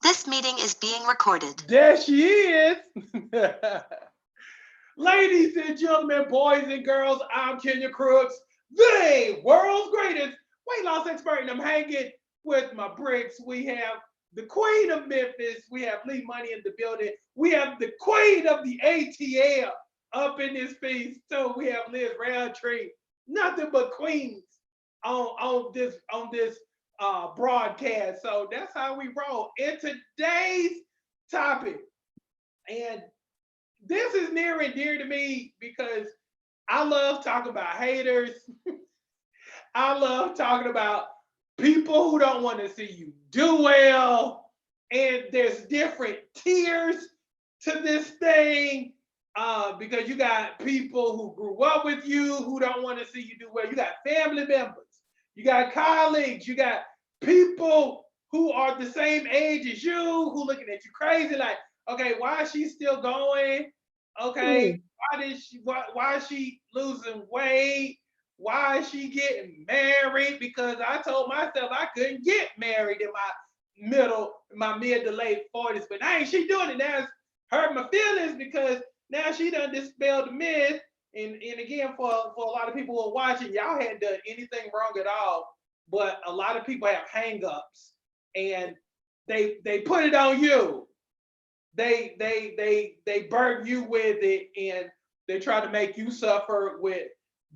This meeting is being recorded. There she is. Ladies and gentlemen, boys and girls, I'm Kenya Crooks, the world's greatest weight loss expert, and I'm hanging with my bricks. We have the queen of Memphis. We have Lee Money in the building. We have the queen of the ATL up in this piece. So we have Liz Rountree. Nothing but queens on this broadcast. So that's how we roll. In today's topic, and this is near and dear to me because I love talking about haters. I love talking about people who don't want to see you do well. And there's different tiers to this thing because you got people who grew up with you who don't want to see you do well. You got family members, you got colleagues, you got people who are the same age as you who looking at you crazy like, okay, why is she still going? Okay, why is she losing weight? Why is she getting married? Because I told myself I couldn't get married in my mid to late 40s, but now ain't she doing it. Now it's hurt my feelings because now she done dispelled the myth. And again, for a lot of people who are watching, y'all hadn't done anything wrong at all. But a lot of people have hang-ups and they put it on you. They burden you with it and they try to make you suffer with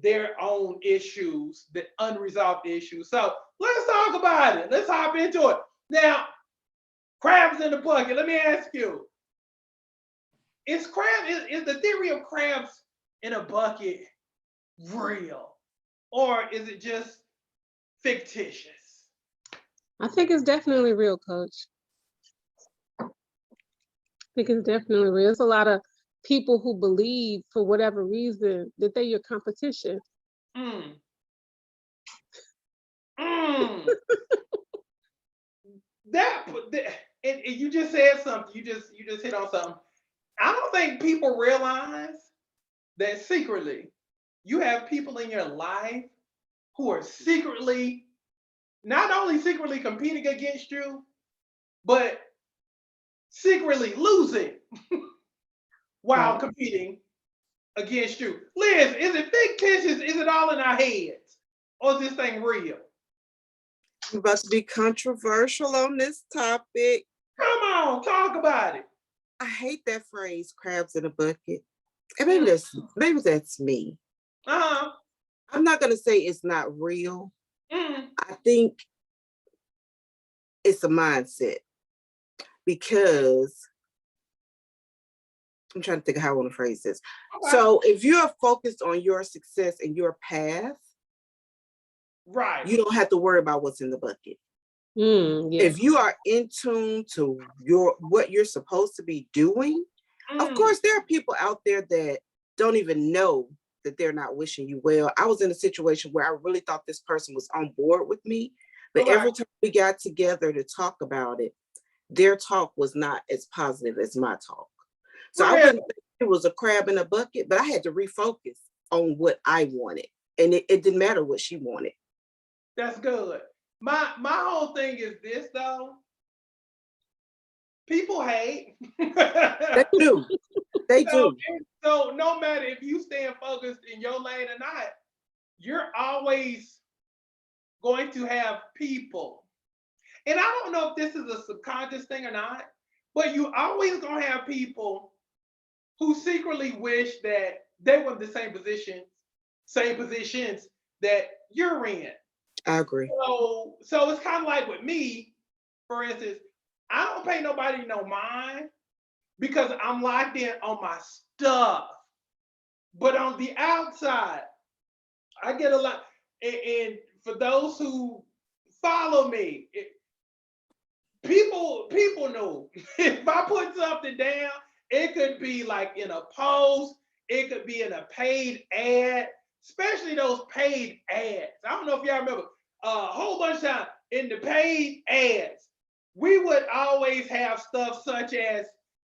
their own issues, the unresolved issues. So let's talk about it. Let's hop into it. Now, crabs in the bucket. Let me ask you, is the theory of crabs in a bucket real? Or is it just fictitious? I think it's definitely real, Coach. I think it's definitely real. There's a lot of people who believe, for whatever reason, that they're your competition. And you just said something. You just hit on something. I don't think people realize that secretly you have people in your life who are not only secretly competing against you, but secretly losing while competing against you. Liz, is it fictitious? Is it all in our heads? Or is this thing real? I'm about to be controversial on this topic. Come on, talk about it. I hate that phrase, crabs in a bucket. And maybe that's me. Uh-huh. I'm not going to say it's not real. I think it's a mindset because I'm trying to think of how I want to phrase this. Okay. So if you're focused on your success and your path, right, you don't have to worry about what's in the bucket. Yeah. If you are in tune to what you're supposed to be doing, of course, there are people out there that don't even know that they're not wishing you well. I was in a situation where I really thought this person was on board with me, but every time we got together to talk about it, their talk was not as positive as my talk. So I wouldn't think it was a crab in a bucket, but I had to refocus on what I wanted. And it didn't matter what she wanted. That's good. My whole thing is this though. People hate. They do. They do. So no matter if you stand focused in your lane or not, you're always going to have people. And I don't know if this is a subconscious thing or not, but you always gonna have people who secretly wish that they were in the same positions that you're in. I agree. So it's kind of like with me, for instance, I don't pay nobody no mind because I'm locked in on my stuff. But on the outside, I get a lot. And for those who follow me, people know if I put something down, it could be like in a post, it could be in a paid ad, especially those paid ads. I don't know if y'all remember a whole bunch of time in the paid ads, we would always have stuff such as,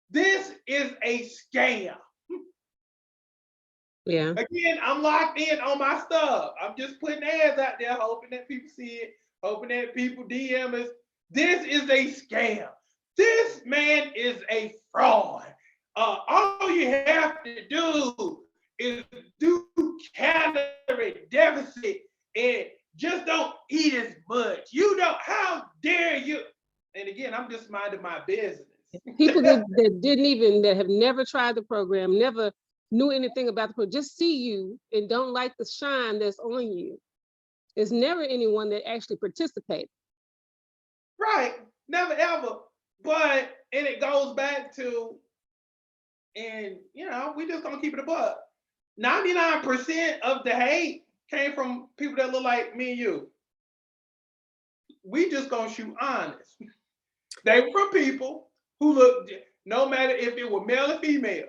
this is a scam. Yeah. Again, I'm locked in on my stuff. I'm just putting ads out there, hoping that people see it, hoping that people DM us. This is a scam. this man is a fraud. All you have to do is do calorie deficit and just don't eat as much. You don't, how dare you? And again, I'm just minding my business. People that didn't even, that have never tried the program, never knew anything about the program, just see you and don't like the shine that's on you. There's never anyone that actually participated. Right. Never ever. But, and it goes back to, and we just gonna keep it a buck. 99% of the hate came from people that look like me and you. We just gonna shoot honest. They were from people who look, no matter if it were male or female,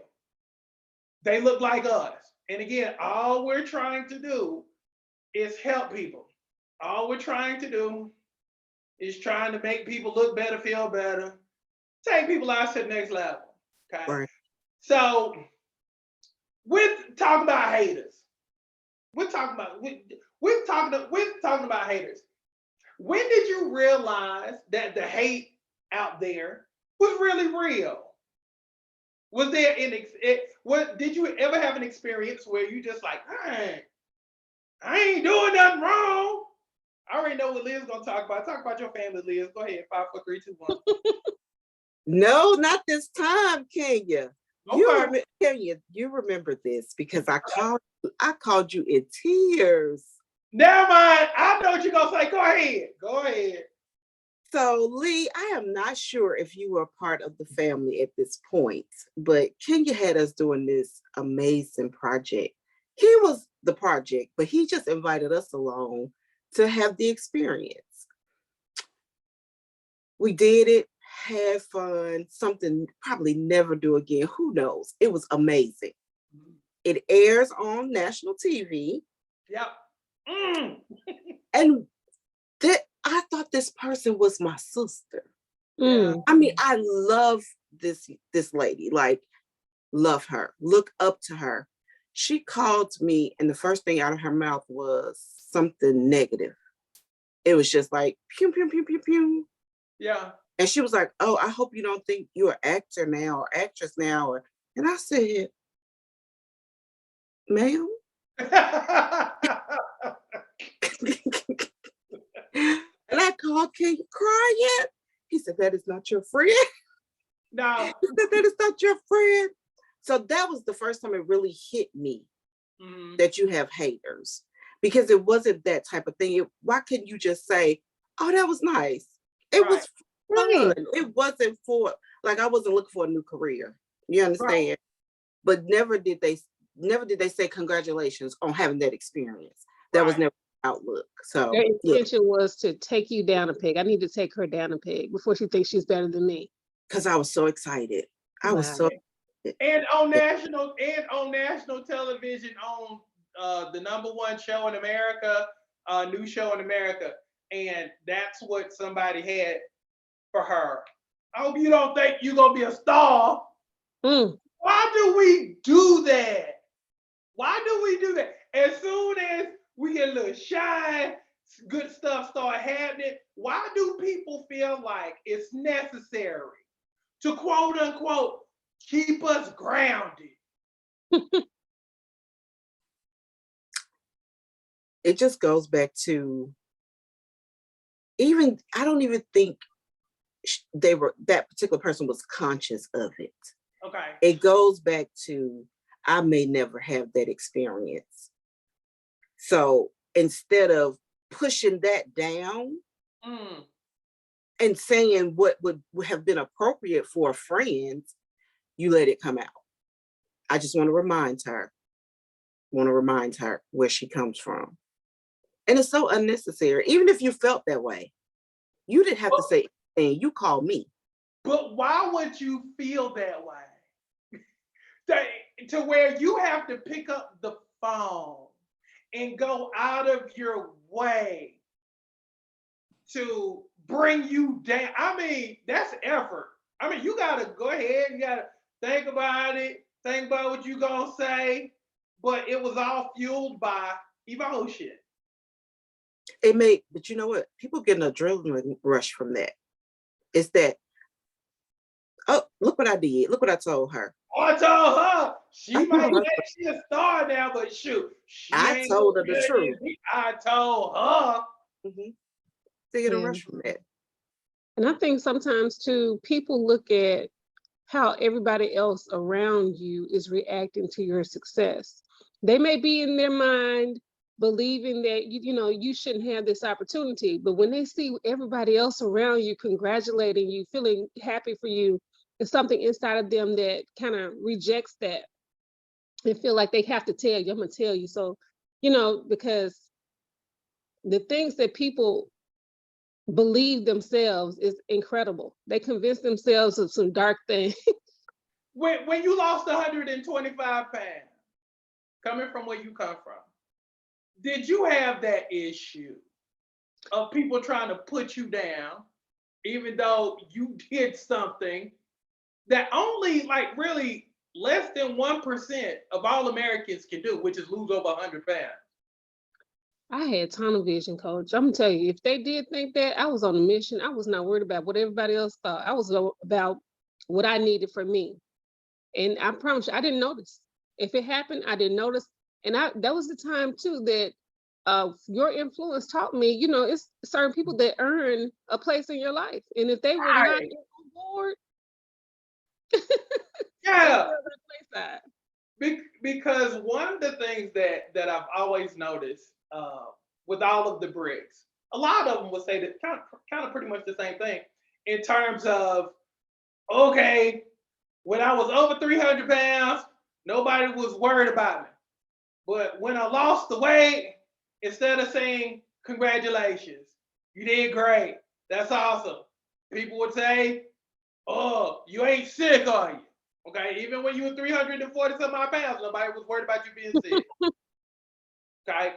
they look like us. And again, all we're trying to do is help people. All we're trying to do is trying to make people look better, feel better, take people out to the next level. Okay. Right. So we're talking about haters. We're talking about haters. When did you realize that the hate out there was really real? Was there did you ever have an experience where you just like, I ain't doing nothing wrong? I already know what Liz gonna talk about. Talk about your family, Liz. Go ahead. 5, 4, 3, 2, 1. No, not this time, Kenya. Okay. Kenya, you remember this because I called you in tears. Never mind. I know what you're gonna say. Go ahead. Go ahead. So, Lee, I am not sure if you were a part of the family at this point, but Kenya had us doing this amazing project. He was the project, but he just invited us along to have the experience. We did it, had fun, something probably never do again. Who knows? It was amazing. It airs on national TV. Yep. And I thought this person was my sister. Mm. I mean, I love this lady, like, love her, look up to her. She called me, and the first thing out of her mouth was something negative. It was just like, pew, pew, pew, pew, pew. Yeah. And she was like, oh, I hope you don't think you're an actor now or actress now. And I said, ma'am? And I called, can you cry yet? He said, that is not your friend. No. He said, that is not your friend. So that was the first time it really hit me that you have haters, because it wasn't that type of thing. Why couldn't you just say, oh, that was nice? It was fun. It wasn't for, like, I wasn't looking for a new career. You understand? Right. But never did they say congratulations on having that experience. That was never outlook. So their intention was to take you down a peg. I need to take her down a peg before she thinks she's better than me. Because I was so excited. I was so excited. And on national television, on the #1 show in America, new show in America, and that's what somebody had for her. I hope you don't think you're gonna be a star. Why do we do that? Why do we do that? As soon as we get a little shine, good stuff start happening, why do people feel like it's necessary to, quote unquote, keep us grounded? It just goes back to, I don't even think that particular person was conscious of it. Okay. It goes back to, I may never have that experience. So instead of pushing that down and saying what would have been appropriate for a friend, you let it come out. I just want to remind her where she comes from. And it's so unnecessary. Even if you felt that way, you didn't have to say anything. You called me. But why would you feel that way? To where you have to pick up the phone and go out of your way to bring you down. I mean, that's effort. I mean, you got to go ahead, you got to think about it, think about what you're going to say, but it was all fueled by emotion. But you know what? People get an adrenaline rush from that. It's that Oh, look what I did. Look what I told her. I told her she I might told her, think she a star now, but shoot, she I ain't told her the good truth. as me. I told her. Mhm. They get a Yeah. rush from that. And I think sometimes too, people look at how everybody else around you is reacting to your success. They may be in their mind believing that you shouldn't have this opportunity, but when they see everybody else around you congratulating you, feeling happy for you, it's something inside of them that kind of rejects that and feel like they have to tell you. I'm gonna tell you. So, because the things that people believe themselves is incredible. They convince themselves of some dark things. When you lost 125 pounds, coming from where you come from, did you have that issue of people trying to put you down, even though you did something that only like really less than 1% of all Americans can do, which is lose over 100 pounds? I had tunnel vision, coach. I'm gonna tell you, if they did think that, I was on a mission. I was not worried about what everybody else thought. I was about what I needed for me. And I promise you, I didn't notice. If it happened, I didn't notice. And that was the time too that your influence taught me, it's certain people that earn a place in your life. And if they were not Right. on board, they Yeah. were on the Because one of the things that I've always noticed with all of the bricks, a lot of them would say that kind of pretty much the same thing in terms of, okay, when I was over 300 pounds, nobody was worried about me. But when I lost the weight, instead of saying congratulations, you did great, that's awesome, people would say, oh, you ain't sick, are you? Okay, even when you were 340 some odd pounds, nobody was worried about you being sick. Okay,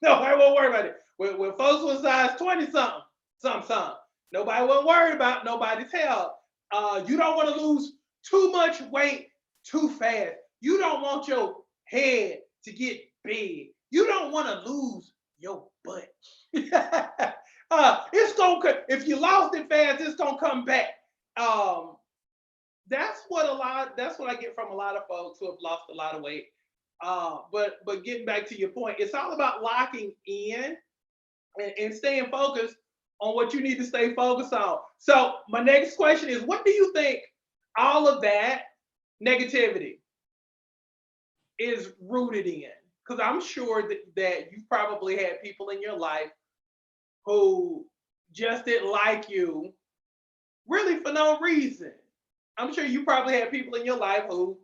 nobody was worried about it. When folks was size 20 something, nobody was worried about nobody's health. You don't want to lose too much weight too fast. You don't want your head to get big. You don't want to lose your butt. It's gonna, if you lost it fast, it's gonna come back. Um, that's what I get from a lot of folks who have lost a lot of weight. But getting back to your point, it's all about locking in and staying focused on what you need to stay focused on. So my next question is, what do you think all of that negativity is rooted in? Because I'm sure that you probably had people in your life who just didn't like you really for no reason. I'm sure you probably had people in your life who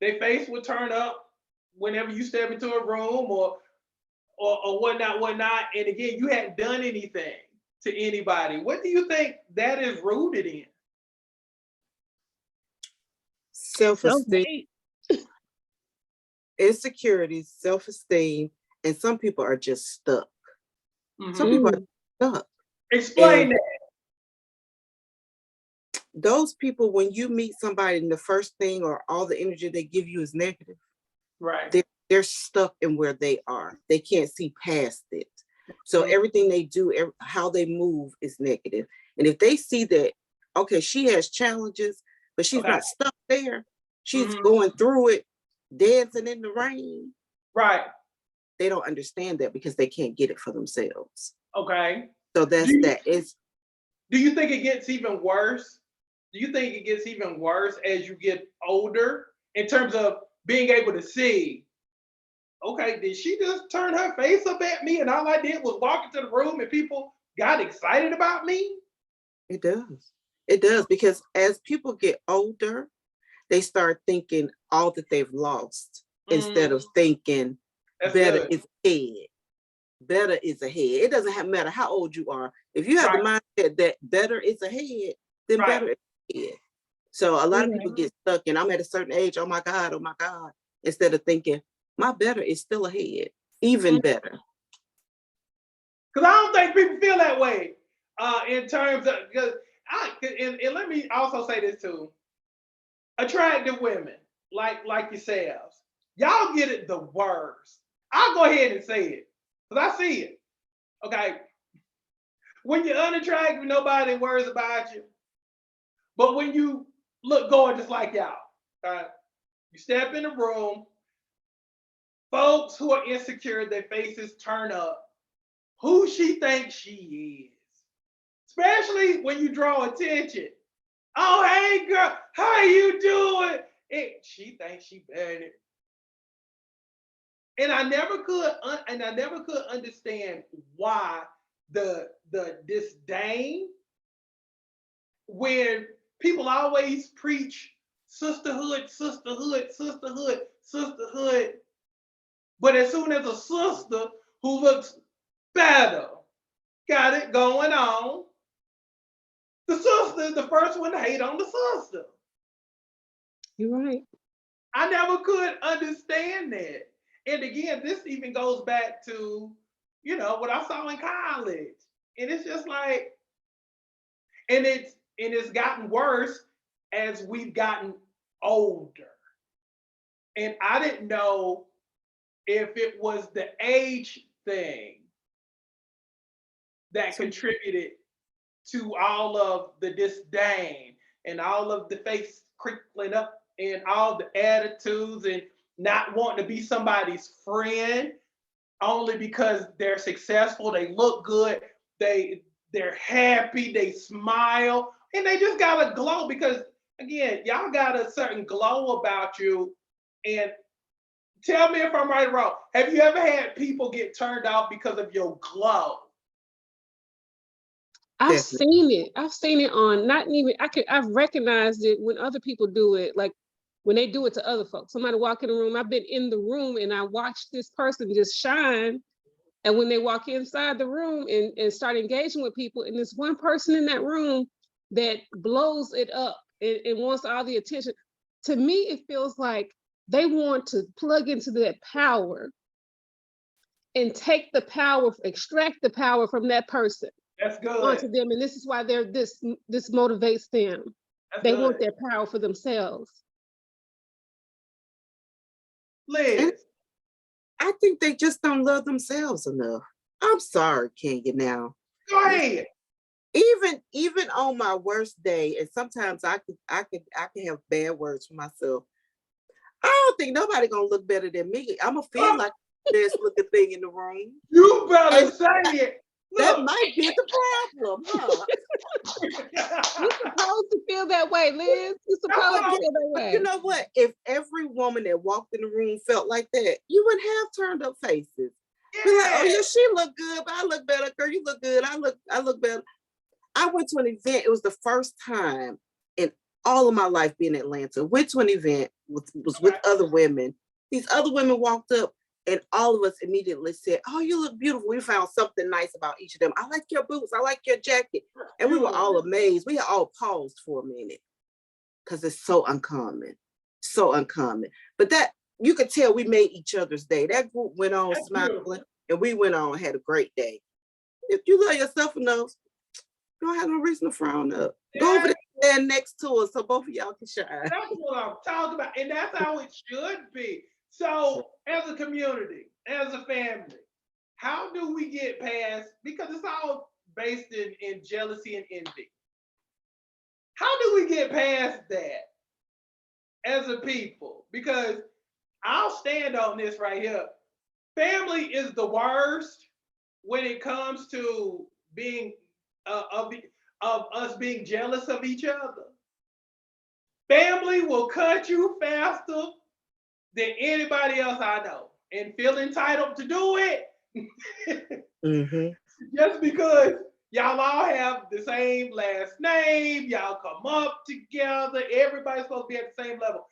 their face would turn up whenever you step into a room or whatnot. And again, you hadn't done anything to anybody. What do you think that is rooted in? Self-esteem, self-hate. insecurities, self-esteem, and some people are just stuck. Some Mhm. people are Mm. stuck. Explain And that. those people, when you meet somebody and the first thing or all the energy they give you is negative, Right. they're stuck in where they are. They can't see past it. So Mhm. everything they do, how they move is negative. And if they see that, okay, she has challenges, but she's Okay. not stuck there. She's Mhm. going through it, dancing in the rain. Right. They don't understand that because they can't get it for themselves. Okay. So Do that's you that. It's do you think it gets even worse? Do you think it gets even worse as you get older in terms of being able to see, okay, did she just turn her face up at me and all I did was walk into the room and people got excited about me? it does. It does because as people get older, they start thinking all that they've lost instead Mm, of thinking that's better good. is ahead. Better is ahead. It doesn't matter how old you are. If you have the Right, mindset that better is ahead, then right. better is ahead. So a lot of Yeah. people get stuck and I'm at a certain age, oh my God, instead of thinking my better is still ahead, even better. Because I don't think people feel that way in terms of, because and let me also say this too. Attractive women like yourselves, y'all get it the worst. I'll go ahead and say it because I see it. Okay, when you're unattractive, nobody worries about you. But when you look gorgeous like y'all. You step in the room, folks who are insecure, their faces turn up. Who she thinks she is, especially when you draw attention. Oh, hey girl, how you doing? She thinks she better. And I never could understand why the disdain when people always preach sisterhood, sisterhood, sisterhood, sisterhood. But as soon as a sister who looks better got it going on, the sister is the first one to hate on the sister. You're right. I never could understand that. And again, this even goes back to, what I saw in college. And it's just like, and it's gotten worse as we've gotten older. And I didn't know if it was the age thing that contributed to all of the disdain and all of the face crinkling up and all the attitudes and not wanting to be somebody's friend only because they're successful, they look good, they're happy, they smile, and they just got a glow because again, y'all got a certain glow about you. And tell me if I'm right or wrong. Have you ever had people get turned off because of your glow? I've seen it. I've seen it on I've recognized it when other people do it, like when they do it to other folks. Somebody walk in the room, I've been in the room and I watch this person just shine. And when they walk inside the room and start engaging with people, and there's one person in that room that blows it up and wants all the attention, to me, it feels like they want to plug into that power and take the power, extract the power from that person. That's good. Onto them, and this is why this motivates them. That's they good. Want their power for themselves. Liz, I think they just don't love themselves enough. I'm sorry, Kenya. Now, go ahead. Even on my worst day, and sometimes I can have bad words for myself. I don't think nobody gonna look better than me. I'm gonna feel like the best looking thing in the room. You better say it. That might be the problem, huh? You're supposed to feel that way, Liz. You're supposed to feel that way. You know what? If every woman that walked in the room felt like that, you wouldn't have turned up faces. Yeah. Be like, oh yeah, she look good, but I look better. Girl, you look good. I look better. I went to an event. It was the first time in all of my life being in Atlanta. Went to an event, was with other women. These other women walked up, and all of us immediately said, oh, you look beautiful. We found something nice about each of them. I like your boots. I like your jacket. And we were all amazed. We all paused for a minute because it's so uncommon. So uncommon. But that, you could tell we made each other's day. That group went on smiling, and we went on, had a great day. If you love yourself enough, you don't have no reason to frown up. Go over there next to us so both of y'all can shine. That's what I'm talking about. And that's how it should be. So as a community, as a family, how do we get past, because it's all based in jealousy and envy. How do we get past that as a people? Because I'll stand on this right here. Family is the worst when it comes to being of us being jealous of each other. Family will cut you faster than anybody else I know, and feel entitled to do it just because y'all all have the same last name, y'all come up together, everybody's supposed to be at the same level.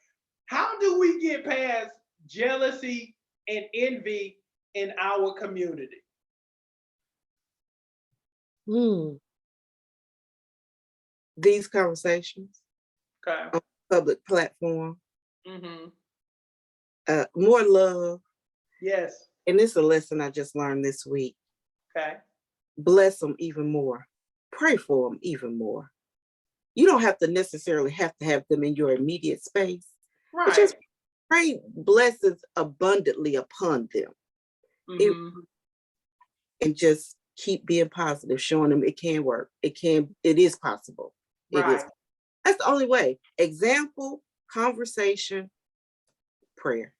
How do we get past jealousy and envy in our community? These conversations on a public platform. More love. Yes. And it's a lesson I just learned this week. Okay. Bless them even more. Pray for them even more. You don't have to necessarily have them in your immediate space. Right. But just pray blessings abundantly upon them. And just keep being positive, showing them it can work. It is possible. It is. That's the only way. Example, conversation, prayer.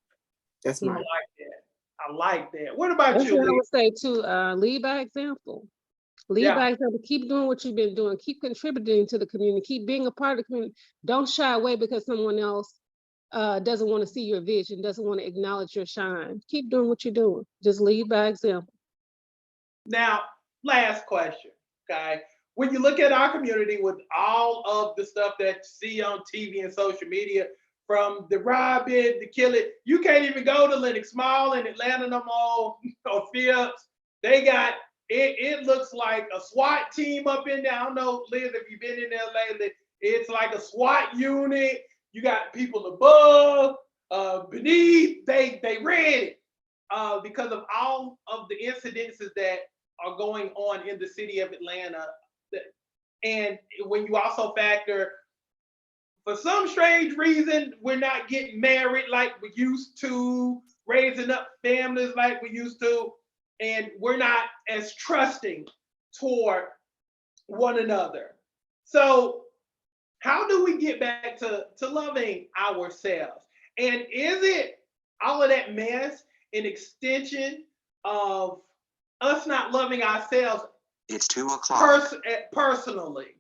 That's I mine. like that. I like that. What about That's you, what I Lee? would say too. Lead by example. Lead Yeah. by example. Keep doing what you've been doing. Keep contributing to the community. Keep being a part of the community. Don't shy away because someone else doesn't want to see your vision, doesn't want to acknowledge your shine. Keep doing what you're doing. Just lead by example. Now, last question. Okay. When you look at our community with all of the stuff that you see on TV and social media, from the robbing, the killing, you can't even go to Lenox Mall in Atlanta no more, or Phipps. They got it looks like a SWAT team up in there. I don't know, Liz, if you've been in there lately. It's like a SWAT unit. You got people above, beneath. They ready because of all of the incidences that are going on in the city of Atlanta. And when you also factor, for some strange reason, we're not getting married like we used to, raising up families like we used to, and we're not as trusting toward one another. So, how do we get back to loving ourselves? And is it all of that mess an extension of us not loving ourselves It's 2:00. personally?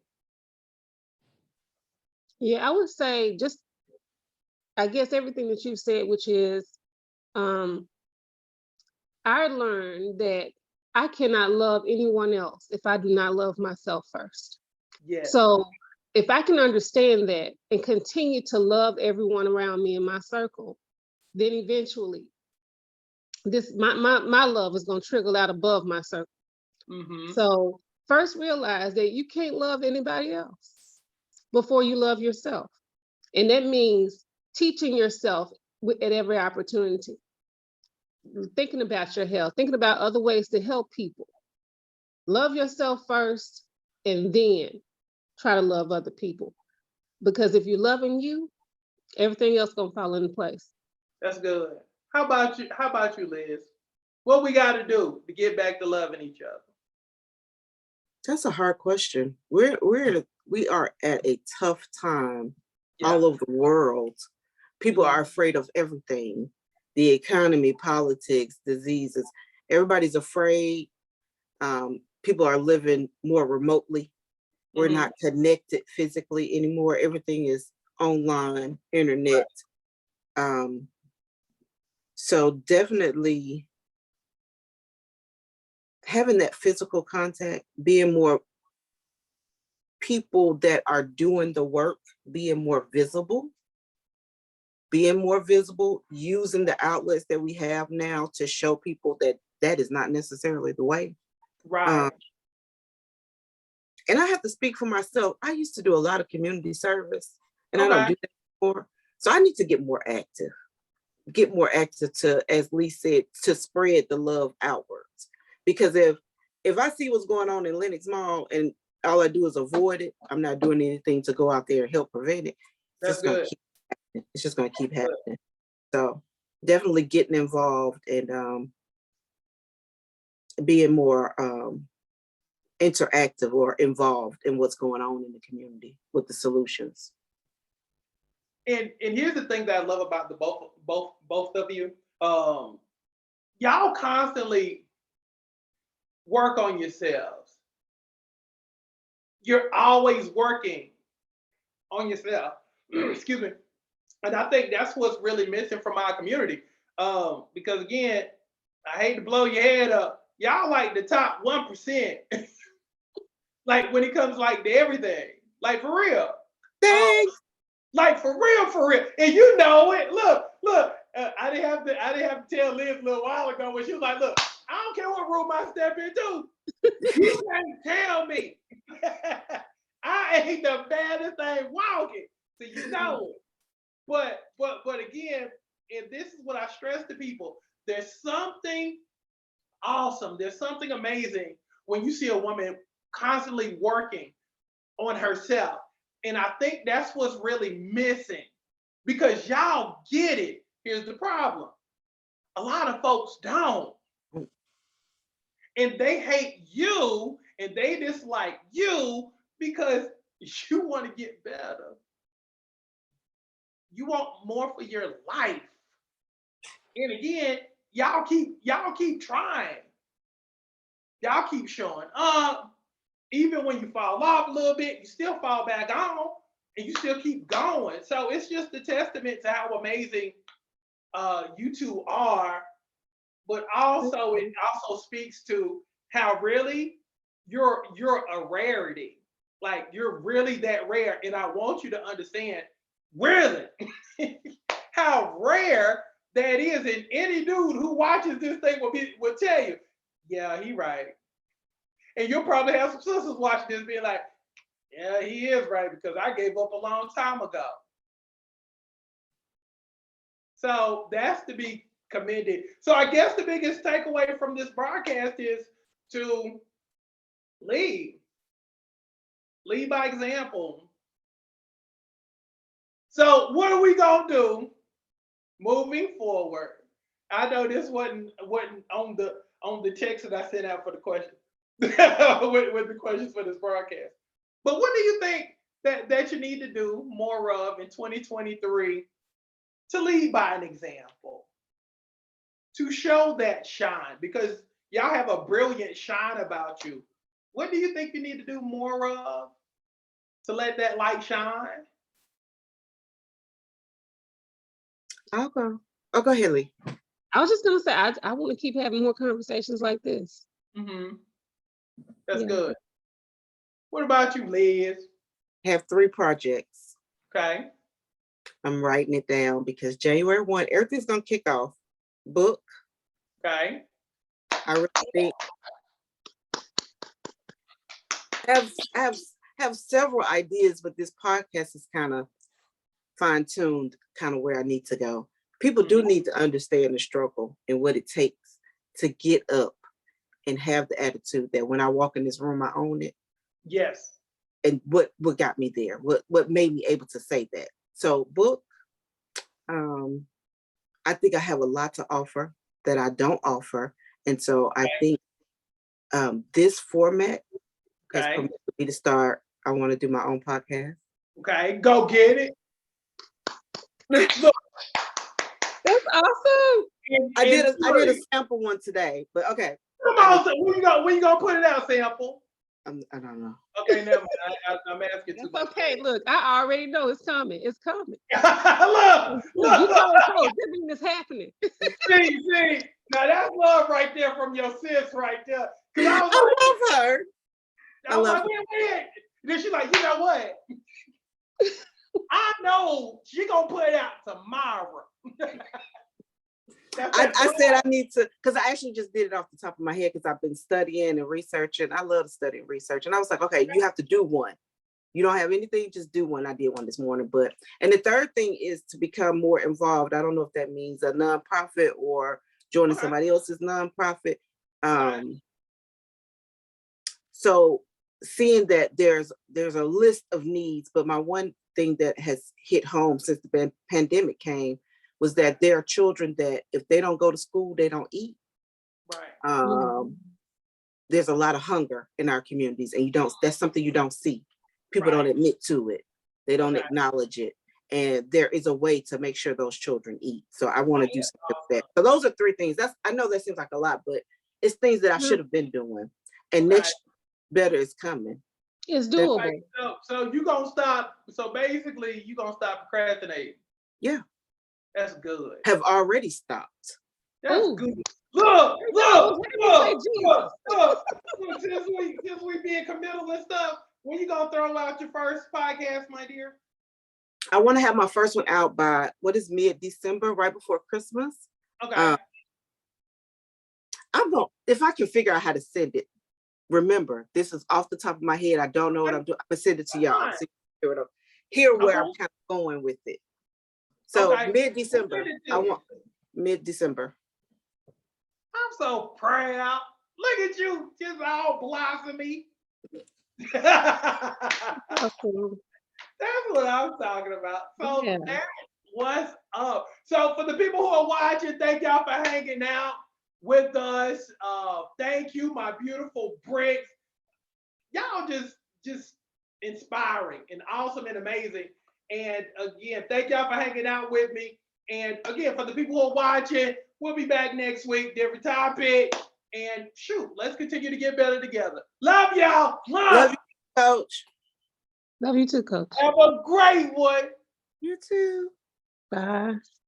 Yeah, I would say just, I guess everything that you've said, which is, I learned that I cannot love anyone else if I do not love myself first. Yes. So if I can understand that and continue to love everyone around me in my circle, then eventually my love is going to trickle out above my circle. Mm-hmm. So first realize that you can't love anybody else before you love yourself. And that means teaching yourself at every opportunity, thinking about your health, thinking about other ways to help people. Love yourself first and then try to love other people. Because if you're loving you, everything else gonna fall into place. That's good. How about you? How about you, Liz? What we got to do to get back to loving each other? That's a hard question. We are at a tough time Yeah. all over the world. People Mhm. are afraid of everything. The economy, politics, diseases. Everybody's afraid. People are living more remotely. We're Mhm. not connected physically anymore. Everything is online, internet. So definitely having that physical contact, being more people that are doing the work, being more visible, using the outlets that we have now to show people that that is not necessarily the way. Right. And I have to speak for myself. I used to do a lot of community service and I don't Okay. do that anymore. So I need to get more active to, as Lee said, to spread the love outwards. Because if I see what's going on in Lenox Mall and all I do is avoid it, I'm not doing anything to go out there and help prevent it. That's good. It's just going to keep happening. So definitely getting involved and being more interactive or involved in what's going on in the community with the solutions. And here's the thing that I love about the both of you. Y'all constantly work on yourselves. You're always working on yourself. Excuse me. And I think that's what's really missing from our community. Because again, I hate to blow your head up. Y'all like the top 1%. Like when it comes like to everything. Like for real. Thanks. Like for real. And you know it. Look. I didn't have to tell Liz a little while ago when she was like, look, I don't care what room I step into. You can't tell me. I ain't the baddest thing walking. So you know it. But again, and this is what I stress to people, there's something awesome, there's something amazing when you see a woman constantly working on herself. And I think that's what's really missing because y'all get it. Here's the problem. A lot of folks don't. And they hate you and they dislike you because you want to get better. You want more for your life. And again, y'all keep trying. Y'all keep showing up. Even when you fall off a little bit, you still fall back on and you still keep going. So it's just a testament to how amazing you two are. But also it also speaks to how really you're a rarity. Like you're really that rare. And I want you to understand really how rare that is. And any dude who watches this thing will tell you, yeah, he right. And you'll probably have some sisters watching this being like, yeah, he is right because I gave up a long time ago. So that's to be commended. So I guess the biggest takeaway from this broadcast is to lead. Lead by example. So what are we gonna do moving forward? I know this wasn't on the text that I sent out for the question with the questions for this broadcast. But what do you think that you need to do more of in 2023 to lead by an example? To show that shine, because y'all have a brilliant shine about you. What do you think you need to do more of to let that light shine? I'll go ahead, Lee. I was just gonna say I want to keep having more conversations like this. Mm-hmm. That's Yeah. good. What about you, Liz? Have 3 projects. Okay. I'm writing it down because January 1, everything's gonna kick off. Book. Okay. I really think I have several ideas, but this podcast is kind of fine-tuned, kind of where I need to go. People do need to understand the struggle and what it takes to get up and have the attitude that when I walk in this room, I own it. Yes. And what got me there? What made me able to say that? So book, I think I have a lot to offer that I don't offer. And so I think this format has permitted me to start. I want to do my own podcast. Okay, go get it. Look. That's awesome. I did a sample one today, but okay. Come on, so when you gonna put it out, sample? I don't know. Okay, never mind. I'm asking too much. Okay, look, I already know it's coming. It's coming. look, you told folks, that means it's happening. see, now that's love right there from your sis right there. Cause I love her. I was like, wait. Then she's like, you know what? I know she gonna put it out tomorrow. I said I need to, because I actually just did it off the top of my head because I've been studying and researching. I love to study and research. And I was like, okay, you have to do one. You don't have anything, just do one. I did one this morning. And the third thing is to become more involved. I don't know if that means a nonprofit or joining somebody else's nonprofit. So seeing that there's a list of needs, but my one thing that has hit home since the pandemic came was that there are children that if they don't go to school, they don't eat. Right. There's a lot of hunger in our communities, and that's something you don't see. People don't admit to it. They don't acknowledge it. And there is a way to make sure those children eat. So I want to do something like that. So those are 3 things. I know that seems like a lot, but it's things that I should have been doing. And next better is coming. It's doable. So you gonna stop. So basically, you gonna stop procrastinating. Yeah. That's good. Have already stopped. That's good. Look. Since we being committal and stuff, when you gonna throw out your first podcast, my dear? I want to have my first one out by mid-December, right before Christmas. Okay. If I can figure out how to send it. Remember, this is off the top of my head. I don't know what I'm doing. I'm gonna send it to y'all. So hear where I'm kind of going with it. So mid-December. I want mid-December. I'm so proud. Look at you, just all blossomy. That's what I'm talking about. So that's what's up. So for the people who are watching, thank y'all for hanging out with us. Thank you, my beautiful bricks. Y'all just inspiring and awesome and amazing. And again, thank y'all for hanging out with me. And again, for the people who are watching, we'll be back next week, different topic. And shoot, let's continue to get better together. Love y'all. Love you, Coach. Love you too, Coach. Have a great one. You too. Bye.